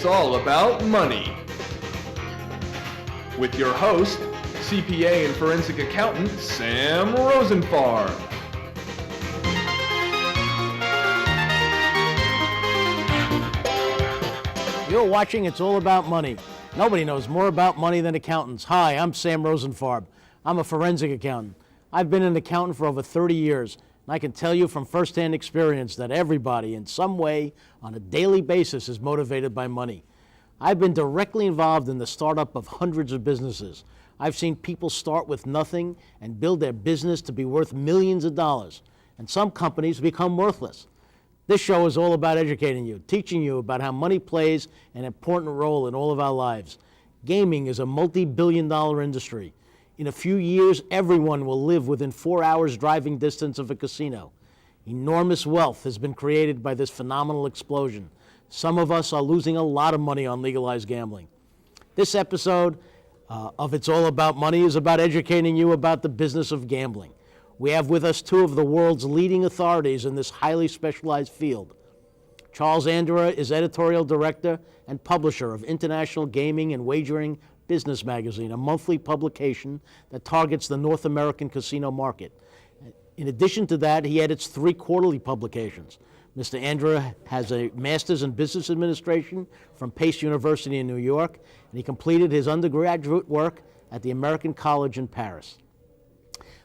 all about money. With your host, CPA and forensic accountant, Sam Rosenfarb. You're watching It's All About Money. Nobody knows more about money than accountants. Hi, I'm Sam Rosenfarb. I'm a forensic accountant. I've been an accountant for over 30 years, and I can tell you from firsthand experience that everybody in some way on a daily basis is motivated by money. I've been directly involved in the startup of hundreds of businesses. I've seen people start with nothing and build their business to be worth millions of dollars, and some companies become worthless. This show is all about educating you, teaching you about how money plays an important role in all of our lives. Gaming is a multi-billion-dollar industry. In a few years, everyone will live within 4 hours driving distance of a casino. Enormous wealth has been created by this phenomenal explosion. Some of us are losing a lot of money on legalized gambling. This episode of It's All About Money is about educating you about the business of gambling. We have with us two of the world's leading authorities in this highly specialized field. Charles Anderer is editorial director and publisher of International Gaming and Wagering Business Magazine, a monthly publication that targets the North American casino market. In addition to that, he edits 3 quarterly publications. Mr. Anderer has a master's in business administration from Pace University in New York, and he completed his undergraduate work at the American College in Paris.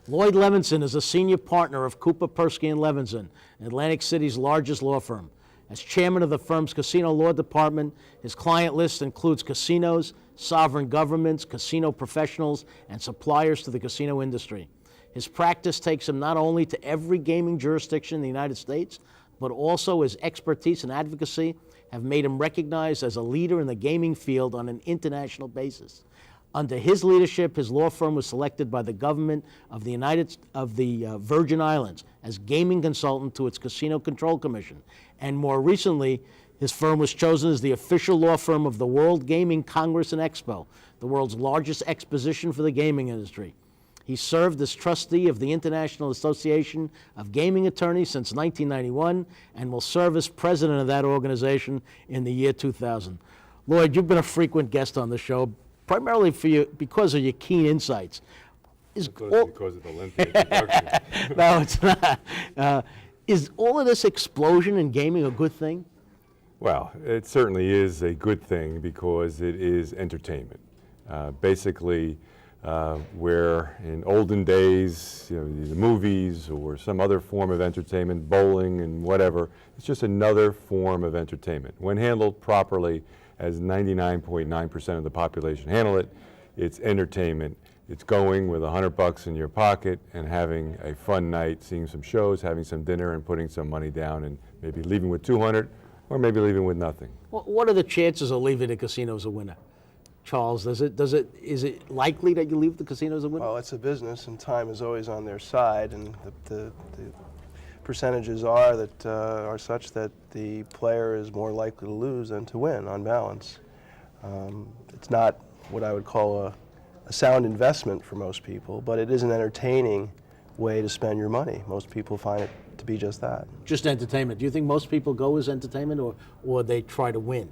Lloyd Levenson is a senior partner of Cooper, Persky & Levenson, Atlantic City's largest law firm. As chairman of the firm's casino law department, his client list includes casinos, sovereign governments, casino professionals, and suppliers to the casino industry. His practice takes him not only to every gaming jurisdiction in the United States, but also his expertise and advocacy have made him recognized as a leader in the gaming field on an international basis. Under his leadership, his law firm was selected by the government of the Virgin Islands as gaming consultant to its Casino Control Commission. And more recently, his firm was chosen as the official law firm of the World Gaming Congress and Expo, the world's largest exposition for the gaming industry. He served as trustee of the International Association of Gaming Attorneys since 1991 and will serve as president of that organization in the year 2000. Lloyd, you've been a frequent guest on the show, primarily for you because of your keen insights. Because of the lengthy introduction. No, it's not. Is all of this explosion in gaming a good thing? Well, it certainly is a good thing because it is entertainment. Basically, where in olden days, the movies or some other form of entertainment, bowling and whatever, it's just another form of entertainment. When handled properly, as 99.9% of the population handle it, it's entertainment. It's going with $100 in your pocket and having a fun night, seeing some shows, having some dinner, and putting some money down, and maybe leaving with 200, or maybe leaving with nothing. What are the chances of leaving the casino as a winner? Charles, is it likely that you leave the casino as a winner? Well, it's a business, and time is always on their side, and the percentages are such that the player is more likely to lose than to win on balance. It's not what I would call a sound investment for most people, but it is an entertaining way to spend your money. Most people find it to be just that. Just entertainment. Do you think most people go as entertainment, or they try to win?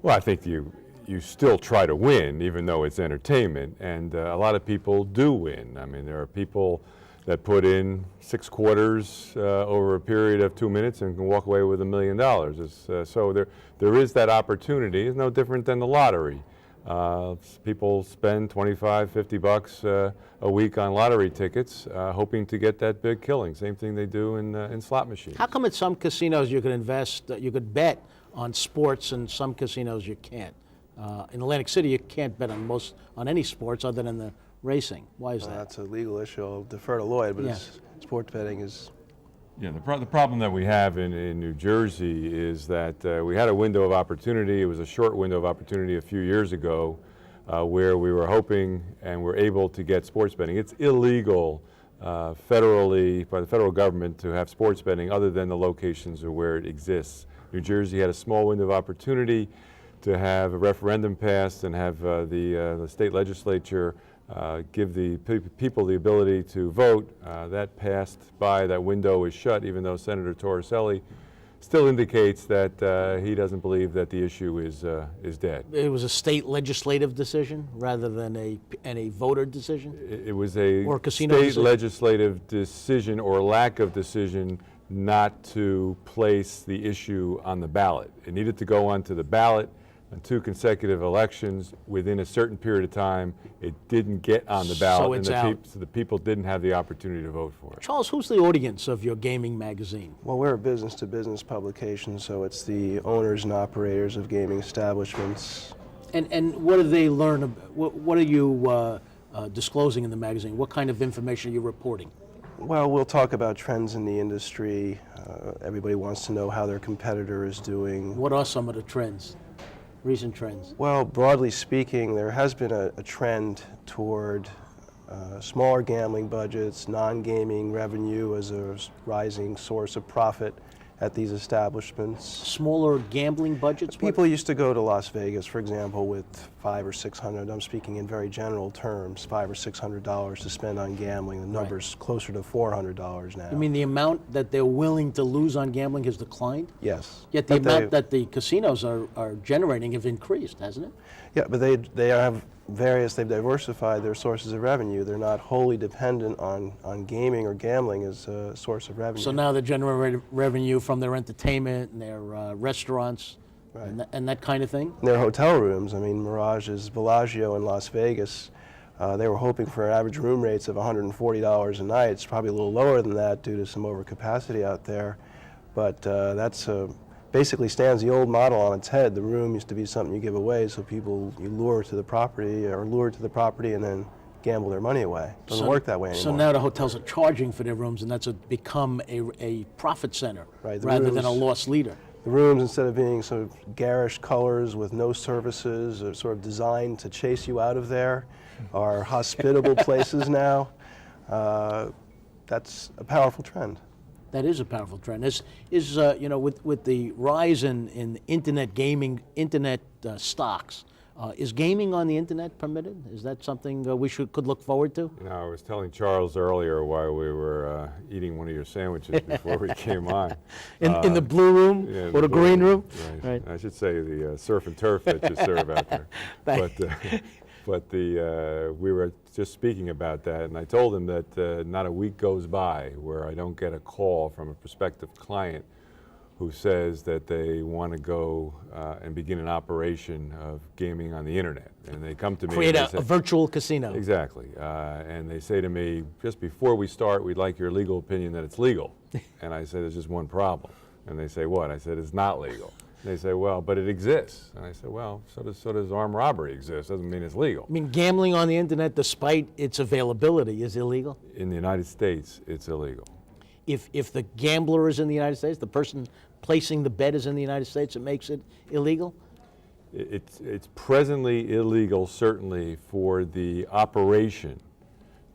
Well, I think you still try to win, even though it's entertainment, and a lot of people do win. I mean, there are people that put in 6 quarters over a period of 2 minutes and can walk away with $1 million. So there is that opportunity. It's no different than the lottery. People spend $25, $50 a week on lottery tickets, hoping to get that big killing. Same thing they do in slot machines. How come at some casinos you could invest, you could bet on sports, and some casinos you can't? In Atlantic City, you can't bet on any sports other than the racing. Why is that? That's a legal issue. I'll defer to Lloyd, but sports betting is... Yeah, the problem that we have in New Jersey is that we had a window of opportunity. It was a short window of opportunity a few years ago where we were hoping and were able to get sports betting. It's illegal federally, by the federal government, to have sports betting other than the locations where it exists. New Jersey had a small window of opportunity to have a referendum passed and have the state legislature give the people the ability to vote. That passed by, that window is shut, even though Senator Torricelli still indicates that he doesn't believe that the issue is dead. It was a state legislative decision rather than a voter decision? It was a Or casino state decision? legislative decision or lack of decision not to place the issue on the ballot. It needed to go onto the ballot on 2 consecutive elections within a certain period of time. It didn't get on the ballot, So it's out. so the people didn't have the opportunity to vote for it. Charles, who's the audience of your gaming magazine? Well, we're a business-to-business publication, so it's the owners and operators of gaming establishments. And what do they learn? What are you disclosing in the magazine? What kind of information are you reporting? Well, we'll talk about trends in the industry. Everybody wants to know how their competitor is doing. What are some of the trends, recent trends? Well, broadly speaking, there has been a trend toward smaller gambling budgets, non-gaming revenue as a rising source of profit at these establishments. Smaller gambling budgets? People used to go to Las Vegas, for example, with $500 or $600. I'm speaking in very general terms, $500 or $600 to spend on gambling. The number's closer to $400 now. You mean the amount that they're willing to lose on gambling has declined? Yes. Yet the But amount that the casinos are generating have increased, hasn't it? Yeah, but they have they've diversified their sources of revenue. They're not wholly dependent on gaming or gambling as a source of revenue. So now they're generating revenue from their entertainment and their restaurants and that kind of thing? Their hotel rooms, I mean, Mirage's Bellagio in Las Vegas, they were hoping for average room rates of $140 a night. It's probably a little lower than that due to some overcapacity out there. But that's basically stands the old model on its head. The room used to be something you give away, so people you lure to the property and then gamble their money away. Doesn't work that way anymore. So now the hotels are charging for their rooms, and that's become a profit center Right, rather than a loss leader. The rooms, instead of being sort of garish colors with no services, are sort of designed to chase you out of there, are hospitable places now. That's a powerful trend. That is a powerful trend. You know, with the rise in internet gaming, internet stocks, is gaming on the internet permitted? Is that something we could look forward to? You know, I was telling Charles earlier while we were eating one of your sandwiches before we came on. In the blue room Yeah, or the green room? Right. I should say the surf and turf that you serve out there. But we were just speaking about that, and I told him that not a week goes by where I don't get a call from a prospective client who says that they want to go and begin an operation of gaming on the internet. And they come to me. Create and they a say, virtual casino. Exactly. And they say to me, just before we start, we'd like your legal opinion that it's legal. And I say, there's just one problem. And they say, what? I said, it's not legal. They say, well, but it exists. And I said, well, so does armed robbery exist. Doesn't mean it's legal. I mean, gambling on the internet, despite its availability, is illegal? In the United States, it's illegal. If the gambler is in the United States, the person placing the bet is in the United States, it makes it illegal? It's presently illegal, certainly, for the operation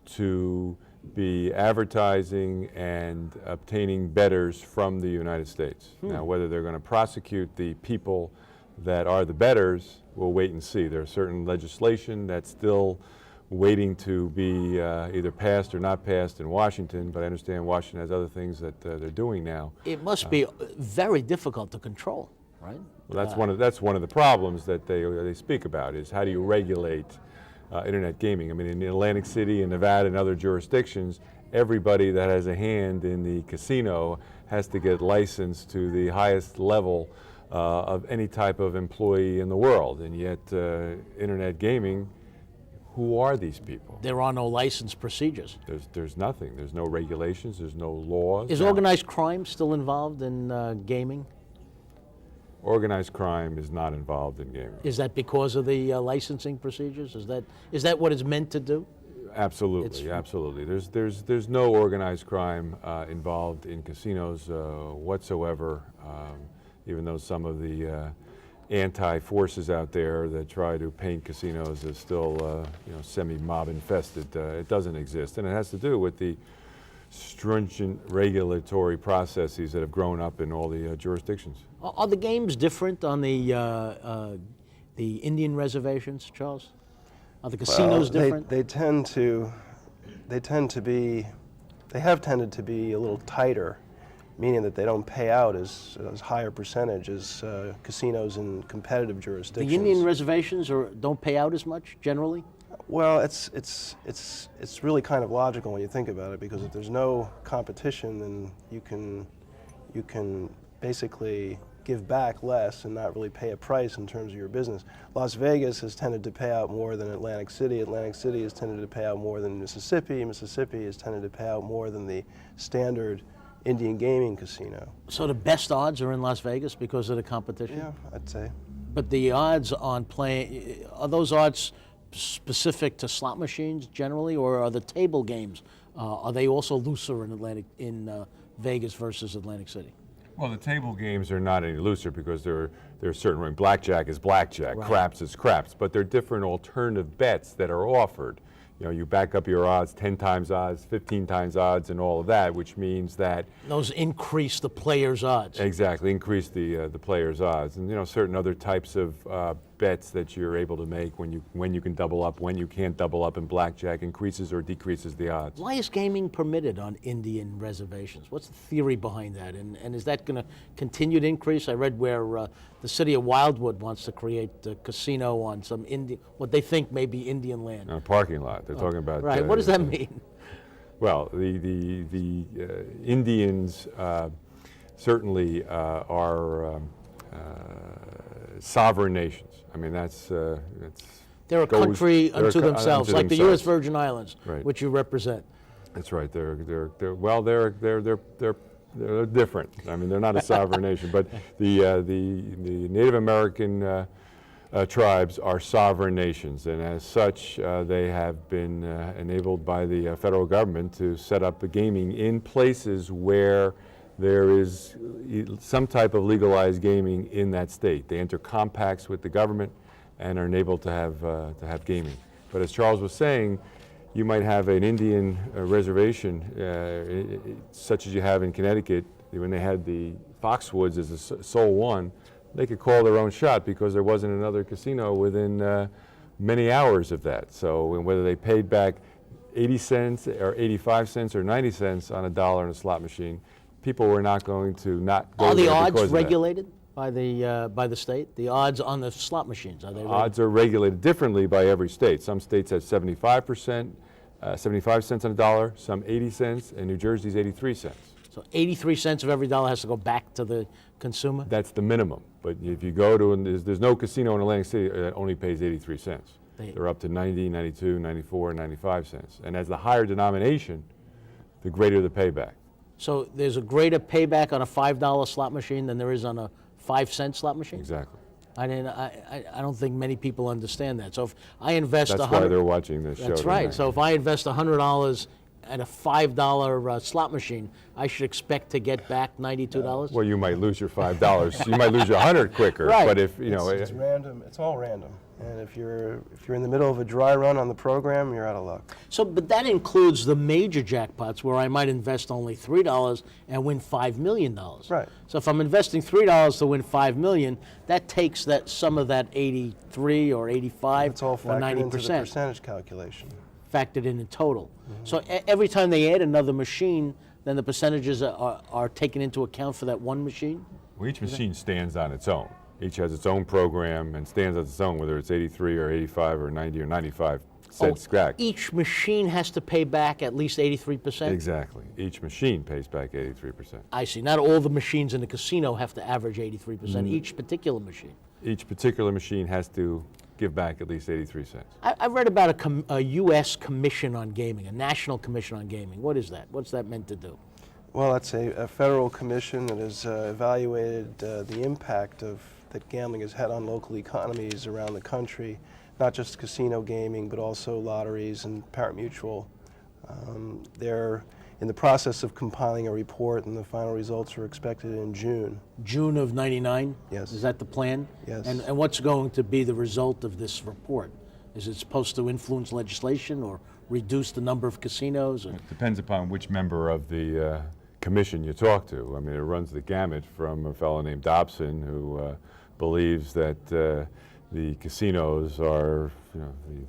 to be advertising and obtaining bettors from the United States. Now, whether they're going to prosecute the people that are the bettors, we'll wait and see. There's certain legislation that's still waiting to be either passed or not passed in Washington, but I understand Washington has other things that they're doing now. It must be very difficult to control, right? Well, that's one of the problems that they speak about, is how do you regulate internet gaming. I mean, in Atlantic City and Nevada and other jurisdictions, everybody that has a hand in the casino has to get licensed to the highest level of any type of employee in the world. And yet, internet gaming, who are these people? There are no license procedures. There's nothing. There's no regulations. There's no laws. Is organized crime still involved in gaming? Organized crime is not involved in gaming. Is that because of the licensing procedures? Is that what it's meant to do? Absolutely, absolutely. There's no organized crime involved in casinos whatsoever. Even though some of the anti-forces out there that try to paint casinos as still semi-mob infested, it doesn't exist, and it has to do with the stringent regulatory processes that have grown up in all the jurisdictions. Are the games different on the Indian reservations, Charles? Are the casinos different? They have tended to be a little tighter meaning that they don't pay out as high a percentage as casinos in competitive jurisdictions. The Indian reservations don't pay out as much generally? Well, it's really kind of logical when you think about it, because if there's no competition, then you can basically give back less and not really pay a price in terms of your business. Las Vegas has tended to pay out more than Atlantic City. Atlantic City has tended to pay out more than Mississippi. Mississippi has tended to pay out more than the standard Indian gaming casino. So the best odds are in Las Vegas because of the competition? Yeah, I'd say. But the odds on playing, are those odds specific to slot machines generally, or are the table games, are they also looser in Vegas versus Atlantic City? Well, the table games are not any looser because there are certain, blackjack is blackjack, Right. craps is craps, but there are different alternative bets that are offered. You know, you back up your odds 10 times odds, 15 times odds, and all of that, which means that Those increase the player's odds. exactly increase the player's odds, and certain other types of bets that you're able to make when you can double up, when you can't double up in blackjack, increases or decreases the odds. Why is gaming permitted on Indian reservations? What's the theory behind that? And is that going to continue to increase? I read where the city of Wildwood wants to create a casino on some what they think may be Indian land. A parking lot. They're talking about. Right. What does that mean? Well, the Indians certainly are sovereign nations. I mean, that's They're a country unto themselves, like the U.S. Virgin Islands, Right. which you represent. That's right. They're different. I mean, they're not a sovereign nation, but the Native American tribes are sovereign nations, and as such, they have been enabled by the federal government to set up the gaming in places where there is some type of legalized gaming in that state. They enter compacts with the government and are enabled to have gaming. But as Charles was saying, you might have an Indian reservation, such as you have in Connecticut, when they had the Foxwoods as a sole one. They could call their own shot because there wasn't another casino within many hours of that. So whether they paid back 80 cents or 85 cents or 90 cents on a dollar in a slot machine, people were not going to not go Are the there odds because of that. regulated by the state? The odds on the slot machines, are they regulated? Odds are regulated differently by every state. Some states have 75%, 75 cents on a dollar, some 80 cents, and New Jersey's 83 cents. So 83 cents of every dollar has to go back to the consumer? That's the minimum. But if you go to, and there's no casino in Atlantic City that only pays 83 cents. They're up to 90, 92, 94, 95 cents. And as the higher denomination, the greater the payback. So there's a greater payback on a $5 slot machine than there is on a 5-cent slot machine? Exactly. I don't think many people understand that. So if I invest That's why they're watching this show. That's right. tonight. So if I invest $100 at a $5 slot machine, I should expect to get back $92? Well, you might lose your $5. You might lose your 100 quicker. Right. But if you know, It's random. It's all random. And if you're in the middle of a dry run on the program, you're out of luck. So, but that includes the major jackpots where I might invest only $3 and win $5 million. Right. So if I'm investing $3 to win $5 million, that takes some of that 83 or 85 It's all or factored 90%. into the percentage calculation. Factored in total. So every time they add another machine, then the percentages are taken into account for that one machine? well, each machine stands on its own. Each has its own program and stands on its own, whether it's 83 or 85 or 90 or 95 cents back. Each machine has to pay back at least 83%? Exactly. Each machine pays back 83%. I see. Not all the machines in the casino have to average 83%, each particular machine. Each particular machine has to give back at least 83 cents. I read about a U.S. Commission on Gaming, a National Commission on Gaming. What is that? What's that meant to do? Well, that's a federal commission that has evaluated the impact that gambling has had on local economies around the country, not just casino gaming, but also lotteries and pari-mutuel. They're in the process of compiling a report, and the final results are expected in June. June of '99? Yes. Is that the plan? Yes. And what's going to be the result of this report? Is it supposed to influence legislation or reduce the number of casinos? Or? It depends upon which member of the commission you talk to. I mean, it runs the gamut from a fellow named Dobson who believes that the casinos are,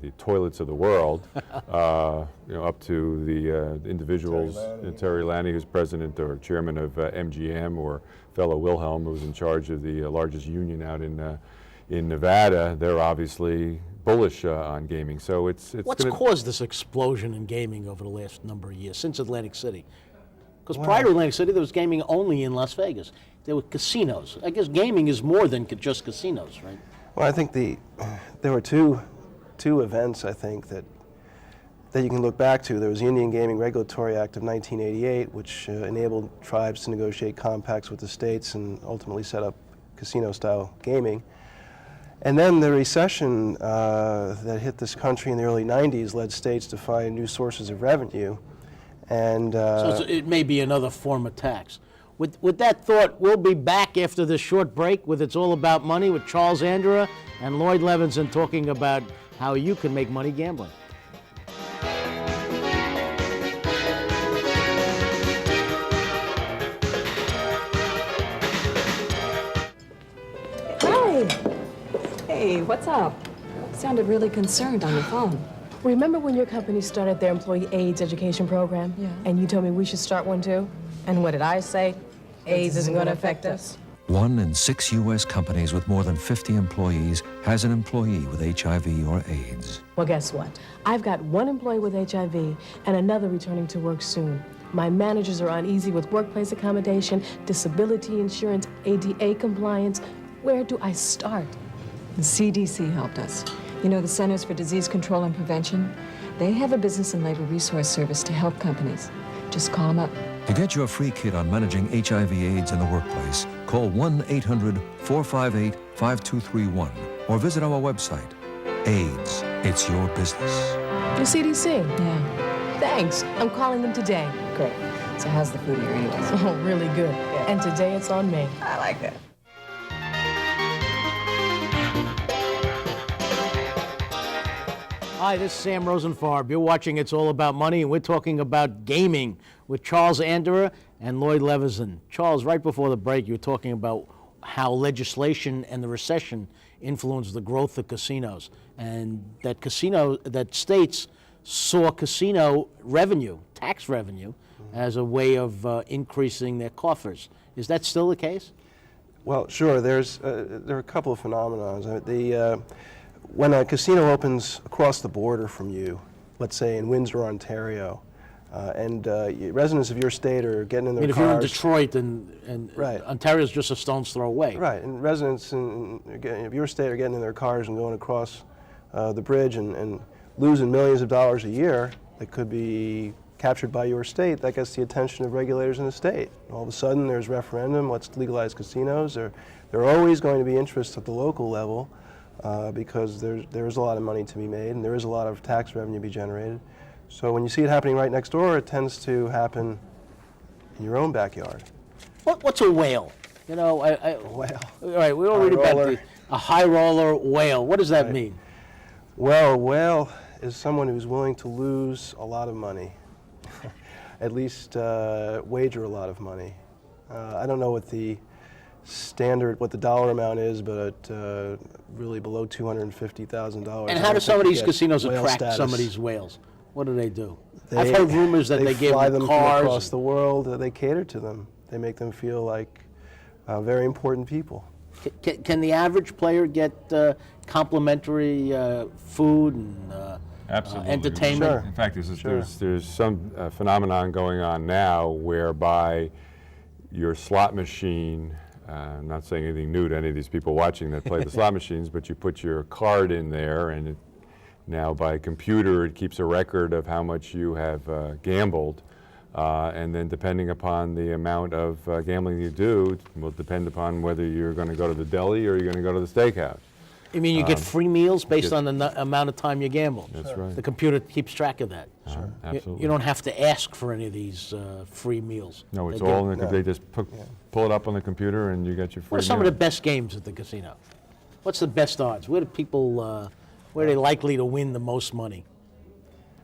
the toilets of the world, up to the individuals, Terry Lanny, who's president or chairman of MGM, or fellow Wilhelm, who's in charge of the largest union out in Nevada. They're obviously bullish on gaming. So it's What's caused this explosion in gaming over the last number of years, since Atlantic City? Because prior to Atlantic City, there was gaming only in Las Vegas. There were casinos. I guess gaming is more than just casinos, right? Well, I think there were two events, I think, that you can look back to. There was the Indian Gaming Regulatory Act of 1988, which enabled tribes to negotiate compacts with the states and ultimately set up casino-style gaming. And then the recession that hit this country in the early 90s led states to find new sources of revenue. And so it may be another form of tax. With that thought, we'll be back after this short break with It's All About Money with Charles Anderer and Lloyd Levenson talking about how you can make money gambling. Hi. Hey, what's up? Sounded really concerned on the phone. Remember when your company started their employee AIDS education program? Yeah. And you told me we should start one too? And what did I say? AIDS isn't going to affect us. 1 in 6 U.S. companies with more than 50 employees has an employee with HIV or AIDS. Well, guess what? I've got one employee with HIV and another returning to work soon. My managers are uneasy with workplace accommodation, disability insurance, ADA compliance. Where do I start? The CDC helped us. You know, the Centers for Disease Control and Prevention? They have a business and labor resource service to help companies. Just call them up. To get your free kit on managing HIV/AIDS in the workplace, call 1-800-458-5231 or visit our website. AIDS, it's your business. The CDC. Yeah. Thanks. I'm calling them today. Great. So how's the food here anyways? Oh, really good. And today it's on me. I like that. Hi, this is Sam Rosenfarb. You're watching It's All About Money, and we're talking about gaming with Charles Anderer and Lloyd Levenson. Charles, right before the break, you were talking about how legislation and the recession influenced the growth of casinos, and that states saw casino revenue, tax revenue, as a way of increasing their coffers. Is that still the case? Well, sure. There are a couple of phenomena. When a casino opens across the border from you, let's say in Windsor, Ontario, and residents of your state are getting in their cars. If you're in Detroit and right. Ontario's just a stone's throw away. Right, and residents of your state are getting in their cars and going across the bridge and losing millions of dollars a year that could be captured by your state. That gets the attention of regulators in the state. All of a sudden there's referendum, let's legalize casinos. There are always going to be interest at the local level. Because there's a lot of money to be made and there is a lot of tax revenue to be generated. So when you see it happening right next door, it tends to happen in your own backyard. What's a whale? You know, Whale. All right, we all read about a high roller whale. What does that Right. mean? Well, a whale is someone who's willing to lose a lot of money, at least wager a lot of money. I don't know what the dollar amount is, but really below $250,000. And how do some of these casinos attract some of these whales? What do they do? I've heard rumors that they give fly them them cars. from across the world. They cater to them. They make them feel like very important people. Can the average player get complimentary food and Absolutely. entertainment? Sure. In fact, Sure. there's some phenomenon going on now whereby your slot machine, I'm not saying anything new to any of these people watching that play the slot machines, but you put your card in there, and now by computer it keeps a record of how much you have gambled, and then depending upon the amount of gambling you do will depend upon whether you're going to go to the deli or you're going to go to the steakhouse. You mean you get free meals based on the amount of time you gamble? That's right. The computer keeps track of that. Sure. Absolutely. You don't have to ask for any of these free meals. No, it's They all give- in the, they just pull it up on the computer and you get your free What are some of meal. the best games at the casino? What's the best odds? Where do people, where are they likely to win the most money?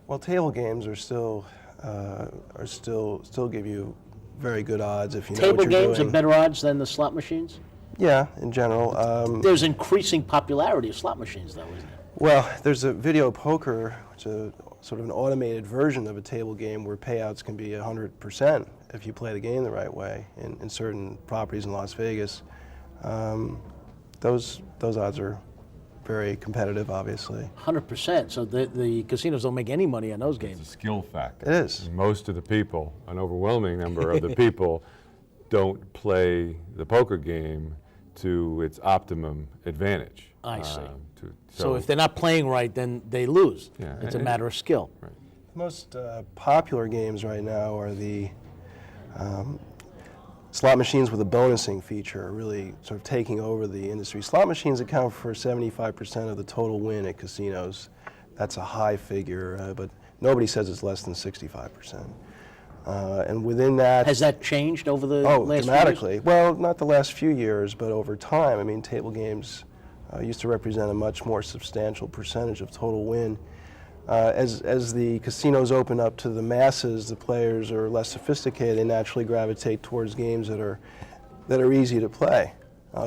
Well, table games are still give you very good odds if you know Table what you're games doing. are better odds than the slot machines? Yeah, in general. There's increasing popularity of slot machines, though, isn't there? Well, there's a video poker, which is sort of an automated version of a table game where payouts can be 100% if you play the game the right way in certain properties in Las Vegas. Those odds are very competitive, obviously. 100%. So the casinos don't make any money on those games. It's a skill factor. It is. Most of the people, an overwhelming number of the people, don't play the poker game to its optimum advantage. I see. So So if they're not playing right, then they lose. Yeah, It's a matter of skill. Right. Most popular games right now are the slot machines with a bonusing feature, are really sort of taking over the industry. Slot machines account for 75% of the total win at casinos. That's a high figure, but nobody says it's less than 65%. And within that... Has that changed over the last few years? Dramatically. Well, not the last few years, but over time. I mean, table games used to represent a much more substantial percentage of total win. As the casinos open up to the masses, the players are less sophisticated. They naturally gravitate towards games that are easy to play.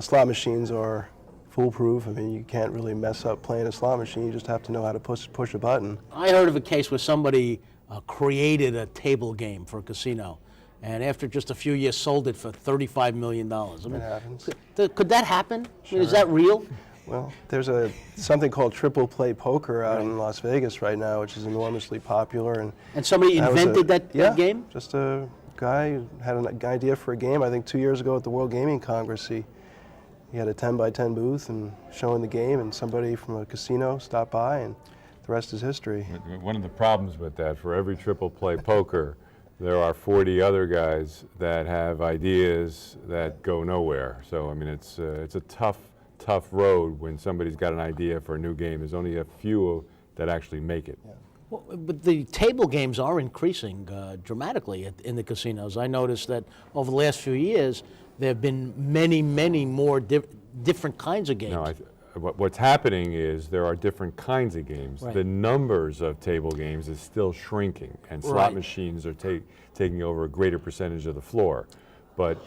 Slot machines are foolproof. I mean, you can't really mess up playing a slot machine. You just have to know how to push a button. I heard of a case where somebody created a table game for a casino, and after just a few years sold it for $35 million. I mean, It happens. could that happen? I mean, is that real? Well, there's something called triple play poker out in Las Vegas right now, which is enormously popular. And somebody that was invented that game? Just a guy who had an idea for a game. I think 2 years ago at the World Gaming Congress, he had a 10-by-10 booth and showing the game, and somebody from a casino stopped by, and the rest is history. One of the problems with that, for every triple play poker, there are 40 other guys that have ideas that go nowhere. So I mean, it's a tough road when somebody's got an idea for a new game. There's only a few that actually make it. Yeah. Well, but the table games are increasing dramatically in the casinos. I noticed that over the last few years, there have been many, many more different kinds of games. No, what's happening is there are different kinds of games. Right. The numbers of table games is still shrinking, and slot Right. machines are taking over a greater percentage of the floor. But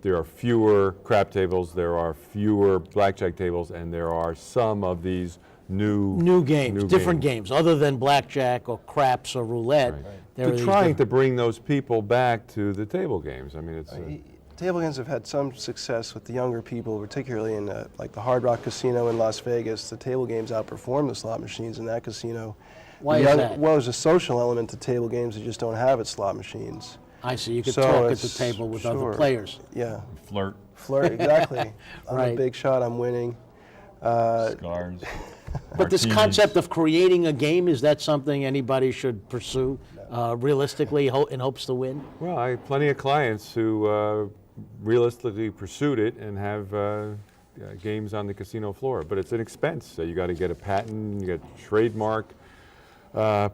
there are fewer crap tables, there are fewer blackjack tables, and there are some of these new games, different games, other than blackjack or craps or roulette. Right. There are They're these trying different- to bring those people back to the table games. I mean, it's Table games have had some success with the younger people, particularly in like the Hard Rock Casino in Las Vegas. The table games outperform the slot machines in that casino. Why is that? Well, there's a social element to table games that you just don't have at slot machines. I see. You could So talk at the it's- table with other sure. players. Yeah, flirt, flirt, exactly. I'm Right. a big shot, I'm winning. scars. But this martinis. concept of creating a game, is that something anybody should pursue realistically in hopes to win? Well, I have plenty of clients who realistically pursued it and have games on the casino floor, but it's an expense. So you got to get a patent, you get trademark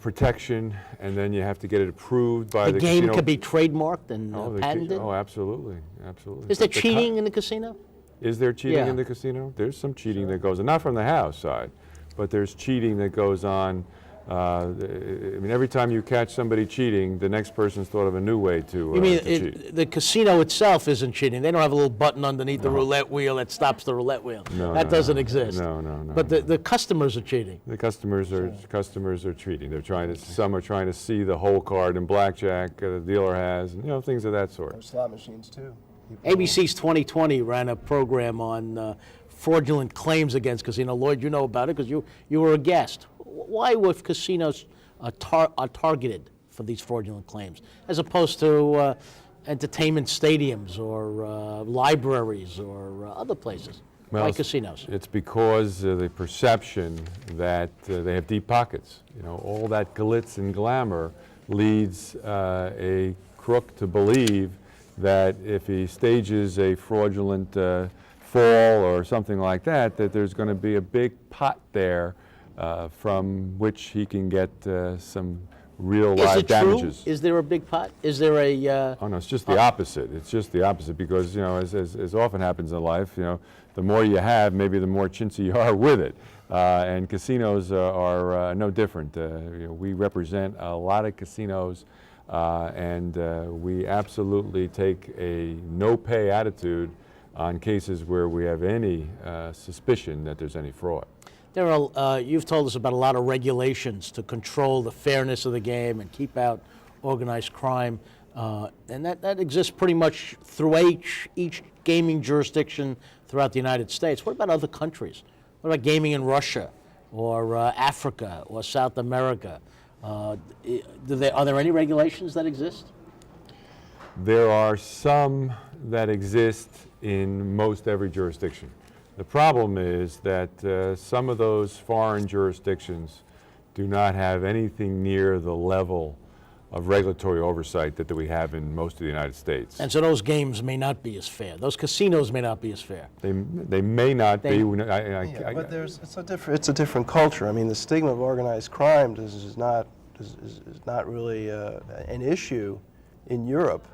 protection, and then you have to get it approved by the The game casino. could be trademarked and the patented? Oh, absolutely, absolutely. Is there But the cheating in the casino? Is there cheating Yeah. in the casino? There's some cheating that goes on, not from the house side, but there's cheating that goes on. I mean, every time you catch somebody cheating, the next person's thought of a new way to, You mean to cheat. the casino itself isn't cheating? They don't have a little button underneath the roulette wheel that stops the roulette wheel. No, that no, doesn't no. exist. No. But the customers are cheating. The customers are cheating. They're trying to. Some are trying to see the whole card in blackjack the dealer has, and things of that sort. There's slot machines too. ABC's 2020 ran a program on fraudulent claims against casino. Lloyd, you know about it because you were a guest. Why were casinos are targeted for these fraudulent claims, as opposed to entertainment stadiums or libraries or other places? Well, Why casinos? It's because the perception that they have deep pockets. All that glitz and glamour leads a crook to believe that if he stages a fraudulent fall or something like that, that there's going to be a big pot there from which he can get some real Is live it true? damages. Is there a big pot? Is there a... Oh no, it's just the opposite. It's just the opposite because as often happens in life, the more you have, maybe the more chintzy you are with it. And casinos are no different. We represent a lot of casinos, and we absolutely take a no-pay attitude on cases where we have any suspicion that there's any fraud. There are, you've told us about a lot of regulations to control the fairness of the game and keep out organized crime, and that exists pretty much through each gaming jurisdiction throughout the United States. What about other countries? What about gaming in Russia or Africa or South America? Are there any regulations that exist? There are some that exist in most every jurisdiction. The problem is that some of those foreign jurisdictions do not have anything near the level of regulatory oversight that we have in most of the United States. And so those games may not be as fair. Those casinos may not be as fair. They may not be. Yeah, but it's a different culture. I mean, the stigma of organized crime is not really an issue in Europe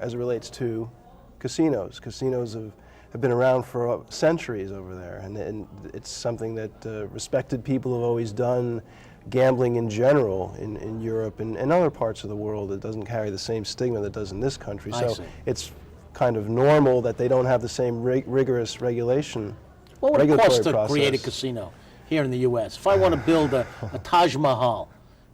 as it relates to casinos. Casinos have been around for centuries over there, and it's something that respected people have always done. Gambling in general in Europe and other parts of the world, it doesn't carry the same stigma that does in this country. So it's kind of normal that they don't have the same rigorous regulation. What would it cost to create a casino here in the U.S.? If I want to build a Taj Mahal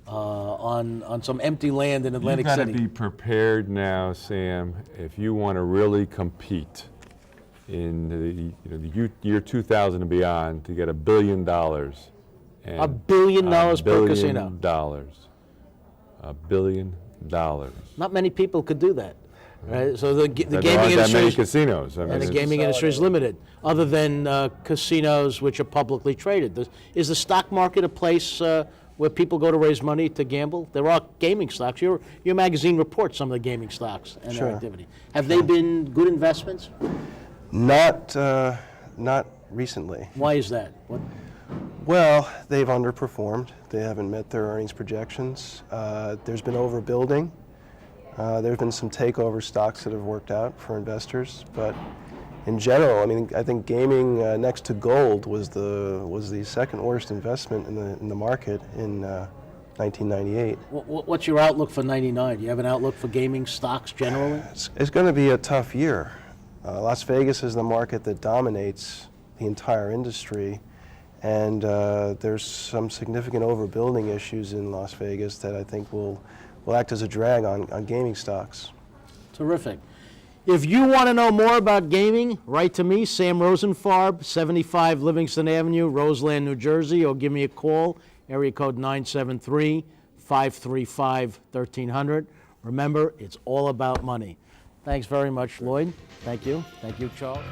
on some empty land in Atlantic City. You've got to be prepared now, Sam, if you want to really compete in the year 2000 and beyond to get $1 billion. $1 billion per casino. $1 billion. Not many people could do that. Right? So the gaming aren't industry, that many casinos. I mean, and the gaming industry is limited, other than casinos which are publicly traded. Is the stock market a place where people go to raise money to gamble? There are gaming stocks. Your magazine reports some of the gaming stocks and their activity. Have they been good investments? Not recently. Why is that? Well, they've underperformed. They haven't met their earnings projections. There's been overbuilding. There have been some takeover stocks that have worked out for investors, but in general, I mean, I think gaming next to gold was the second worst investment in the market in 1998. What's your outlook for '99? Do you have an outlook for gaming stocks generally? It's going to be a tough year. Las Vegas is the market that dominates the entire industry. And there's some significant overbuilding issues in Las Vegas that I think will act as a drag on gaming stocks. Terrific. If you want to know more about gaming, write to me, Sam Rosenfarb, 75 Livingston Avenue, Roseland, New Jersey, or give me a call, area code 973-535-1300. Remember, it's all about money. Thanks very much, Lloyd. Thank you. Thank you, Charles.